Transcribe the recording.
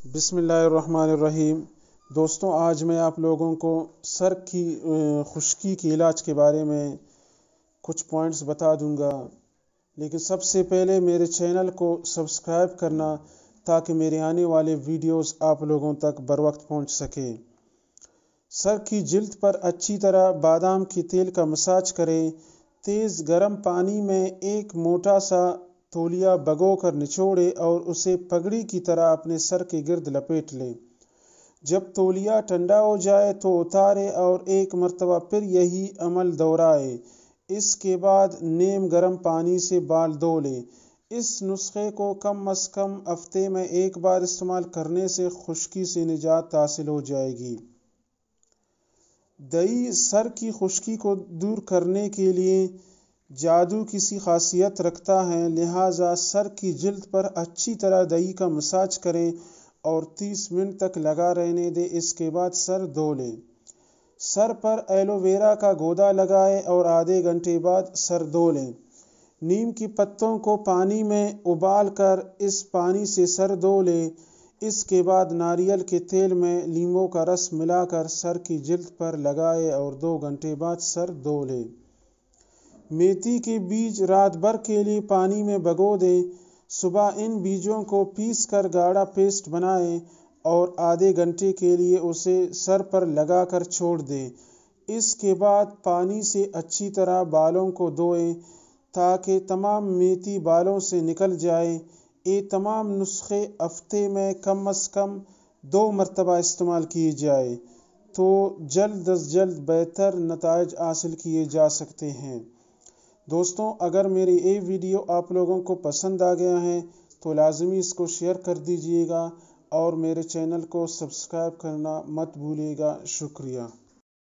بسم اللہ الرحمن الرحیم۔ دوستوں، آج میں آپ لوگوں کو سر کی خشکی کے علاج کے بارے میں کچھ پوائنٹس بتا دوں گا، لیکن سب سے پہلے میرے چینل کو سبسکرائب کرنا تاکہ میرے آنے والے ویڈیوز آپ لوگوں تک بروقت پہنچ سکے۔ سر کی جلد پر اچھی طرح بادام کے تیل کا مساج کریں۔ تیز گرم پانی میں ایک موٹا سا تولیہ بھگو کر نچوڑے اور اسے پگڑی کی طرح اپنے سر کے گرد لپیٹ لیں۔ جب تولیہ ٹھنڈا ہو جائے تو اتارے اور ایک مرتبہ پھر یہی عمل دہرائیں۔ اس کے بعد نیم گرم پانی سے بال دھو لیں۔ اس نسخے کو کم از کم ہفتے میں ایک بار استعمال کرنے سے خشکی سے نجات حاصل ہو جائے گی۔ دہی سر کی خشکی کو دور کرنے کے لیے جادو کی سی خاصیت رکھتا ہے، لہٰذا سر کی جلد پر اچھی طرح دہی کا مساج کریں اور 30 منٹ تک لگا رہنے دیں۔ اس کے بعد سر دھو لیں۔ سر پر ایلو ویرا کا گودا لگائیں اور آدھے گھنٹے بعد سر دھو لیں۔ نیم کے پتوں کو پانی میں ابال کر اس پانی سے سر دھو لیں۔ اس کے بعد ناریل کے تیل میں لیموں کا رس ملا کر سر کی جلد پر لگائیں اور 2 گھنٹے بعد سر دھو لیں۔ میتھی کے بیج رات بھر کے لیے پانی میں بھگو دیں۔ صبح ان بیجوں کو پیس کر گاڑھا پیسٹ بنائیں اور آدھے گھنٹے کے لیے اسے سر پر لگا کر چھوڑ دیں۔ اس کے بعد پانی سے اچھی طرح بالوں کو دھوئیں تاکہ تمام میتھی بالوں سے نکل جائے۔ یہ تمام نسخے ہفتے میں کم از کم 2 مرتبہ استعمال کیے جائیں تو جلد از جلد بہتر نتائج حاصل کیے جا سکتے ہیں۔ دوستوں، اگر میری یہ ویڈیو آپ لوگوں کو پسند آ گیا ہے تو لازمی اس کو شیئر کر دیجیے گا اور میرے چینل کو سبسکرائب کرنا مت بھولیے گا۔ شکریہ۔